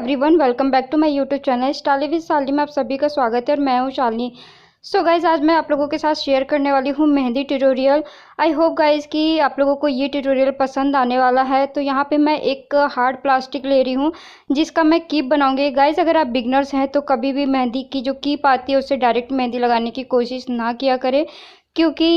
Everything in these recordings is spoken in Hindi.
Everyone, welcome back to my YouTube channel Stylish with Shalini में आप सभी का स्वागत है और मैं हूं शालिनी। सो गाइज, आज मैं आप लोगों के साथ शेयर करने वाली हूं mehndi tutorial. I hope guys कि आप लोगों को ये ट्यूटोरियल पसंद आने वाला है। तो यहाँ पे मैं एक हार्ड प्लास्टिक ले रही हूँ जिसका मैं कीप बनाऊंगी। गाइज, अगर आप बिगनर्स हैं तो कभी भी मेहंदी की जो कीप आती है उससे डायरेक्ट मेहंदी लगाने की कोशिश ना किया करें, क्योंकि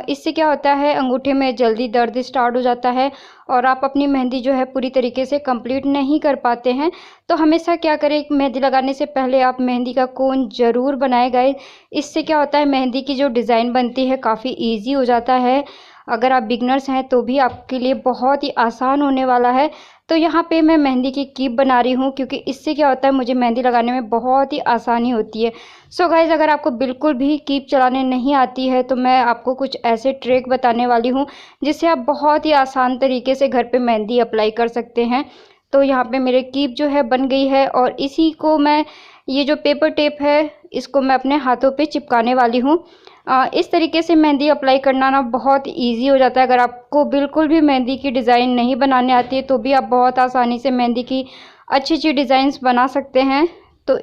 इससे क्या होता है, अंगूठे में जल्दी दर्द स्टार्ट हो जाता है और आप अपनी मेहंदी जो है पूरी तरीके से कंप्लीट नहीं कर पाते हैं। तो हमेशा क्या करें, मेहंदी लगाने से पहले आप मेहंदी का कोन ज़रूर बनाएं गाइस। इससे क्या होता है, मेहंदी की जो डिज़ाइन बनती है काफ़ी इजी हो जाता है। अगर आप बिगनर्स हैं तो भी आपके लिए बहुत ही आसान होने वाला है। तो यहाँ पे मैं मेहंदी की कीप बना रही हूँ, क्योंकि इससे क्या होता है, मुझे मेहंदी लगाने में बहुत ही आसानी होती है। सो गाइज, अगर आपको बिल्कुल भी कीप चलाने नहीं आती है तो मैं आपको कुछ ऐसे ट्रिक बताने वाली हूँ जिससे आप बहुत ही आसान तरीके से घर पे मेहंदी अप्लाई कर सकते हैं। तो यहाँ पे मेरे कीप जो है बन गई है और इसी को मैं, ये जो पेपर टेप है, इसको मैं अपने हाथों पे चिपकाने वाली हूँ। इस तरीके से मेहंदी अप्लाई करना ना बहुत इजी हो जाता है। अगर आपको बिल्कुल भी मेहंदी की डिज़ाइन नहीं बनाने आती है तो भी आप बहुत आसानी से मेहंदी की अच्छी अच्छी डिज़ाइंस बना सकते हैं। तो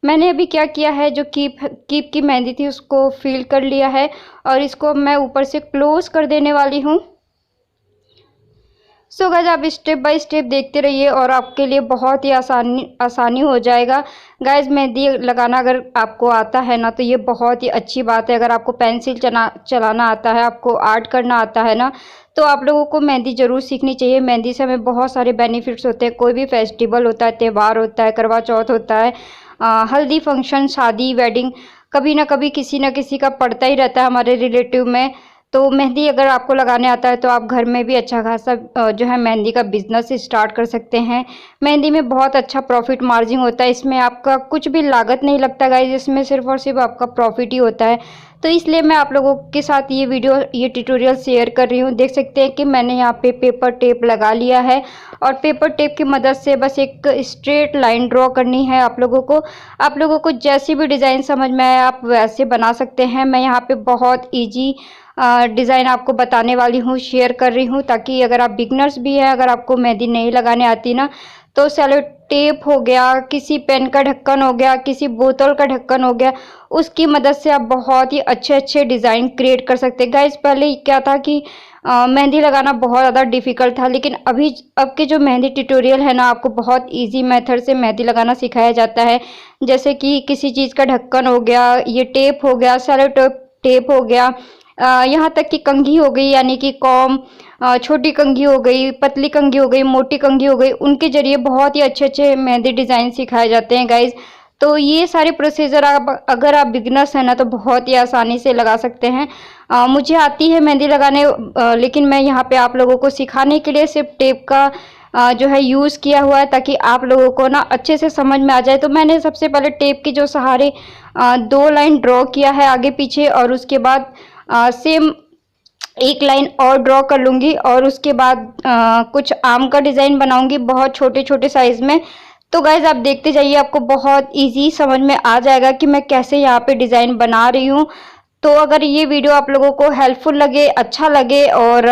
मैंने अभी क्या किया है, जो कीप की मेहंदी थी उसको फिल कर लिया है और इसको मैं ऊपर से क्लोज कर देने वाली हूँ। सो गाइस, आप स्टेप बाय स्टेप देखते रहिए और आपके लिए बहुत ही आसानी हो जाएगा। गाइस, मेहंदी लगाना अगर आपको आता है ना तो ये बहुत ही अच्छी बात है। अगर आपको पेंसिल चलाना आता है, आपको आर्ट करना आता है ना, तो आप लोगों को मेहंदी ज़रूर सीखनी चाहिए। मेहंदी से हमें बहुत सारे बेनिफिट्स होते हैं। कोई भी फेस्टिवल होता है, त्यौहार होता है, करवा चौथ होता है, हल्दी फंक्शन, शादी, वेडिंग, कभी ना कभी किसी न किसी का पड़ता ही रहता है हमारे रिलेटिव में। तो मेहंदी अगर आपको लगाने आता है तो आप घर में भी अच्छा खासा जो है मेहंदी का बिजनेस स्टार्ट कर सकते हैं। मेहंदी में बहुत अच्छा प्रॉफिट मार्जिन होता है। इसमें आपका कुछ भी लागत नहीं लगता गाइस, इसमें सिर्फ और सिर्फ आपका प्रॉफिट ही होता है। तो इसलिए मैं आप लोगों के साथ ये ट्यूटोरियल शेयर कर रही हूँ। देख सकते हैं कि मैंने यहाँ पे पेपर टेप लगा लिया है और पेपर टेप की मदद से बस एक स्ट्रेट लाइन ड्रॉ करनी है आप लोगों को जैसी भी डिज़ाइन समझ में आए आप वैसे बना सकते हैं। मैं यहाँ पे बहुत ईजी डिज़ाइन आपको बताने वाली हूँ, शेयर कर रही हूँ, ताकि अगर आप बिगनर्स भी हैं, अगर आपको मेहंदी नहीं लगाने आती ना, तो सेलो टेप हो गया, किसी पेन का ढक्कन हो गया, किसी बोतल का ढक्कन हो गया, उसकी मदद से आप बहुत ही अच्छे अच्छे डिज़ाइन क्रिएट कर सकते हैं। गाइस, पहले क्या था कि मेहंदी लगाना बहुत ज़्यादा डिफ़िकल्ट था, लेकिन अब के जो मेहंदी ट्यूटोरियल है ना, आपको बहुत इजी मेथड से मेहंदी लगाना सिखाया जाता है। जैसे कि किसी चीज़ का ढक्कन हो गया, ये टेप हो गया, सेलो टेप हो गया, यहाँ तक कि कंघी हो गई, यानी कि कॉम, छोटी कंघी हो गई, पतली कंघी हो गई, मोटी कंघी हो गई, उनके ज़रिए बहुत ही अच्छे अच्छे मेहंदी डिज़ाइन सिखाए जाते हैं गाइज। तो ये सारे प्रोसीजर अगर आप बिगनर्स हैं ना तो बहुत ही आसानी से लगा सकते हैं। मुझे आती है मेहंदी लगाने, लेकिन मैं यहाँ पे आप लोगों को सिखाने के लिए सिर्फ टेप का जो है यूज़ किया हुआ है, ताकि आप लोगों को ना अच्छे से समझ में आ जाए। तो मैंने सबसे पहले टेप के जो सहारे 2 लाइन ड्रॉ किया है आगे पीछे, और उसके बाद सेम एक लाइन और ड्रॉ कर लूँगी और उसके बाद कुछ आम का डिज़ाइन बनाऊँगी बहुत छोटे छोटे साइज़ में। तो गाइज़, आप देखते जाइए, आपको बहुत इजी समझ में आ जाएगा कि मैं कैसे यहाँ पे डिज़ाइन बना रही हूँ। तो अगर ये वीडियो आप लोगों को हेल्पफुल लगे, अच्छा लगे, और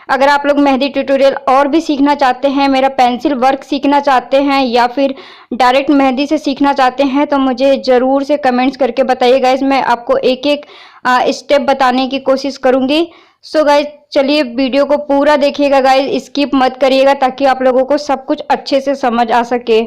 अगर आप लोग मेहंदी ट्यूटोरियल और भी सीखना चाहते हैं, मेरा पेंसिल वर्क सीखना चाहते हैं, या फिर डायरेक्ट मेहंदी से सीखना चाहते हैं, तो मुझे ज़रूर से कमेंट्स करके बताइए गाइज। मैं आपको एक एक स्टेप बताने की कोशिश करूँगी। सो गाइज, चलिए वीडियो को पूरा देखिएगा गाइज, स्किप मत करिएगा, ताकि आप लोगों को सब कुछ अच्छे से समझ आ सके।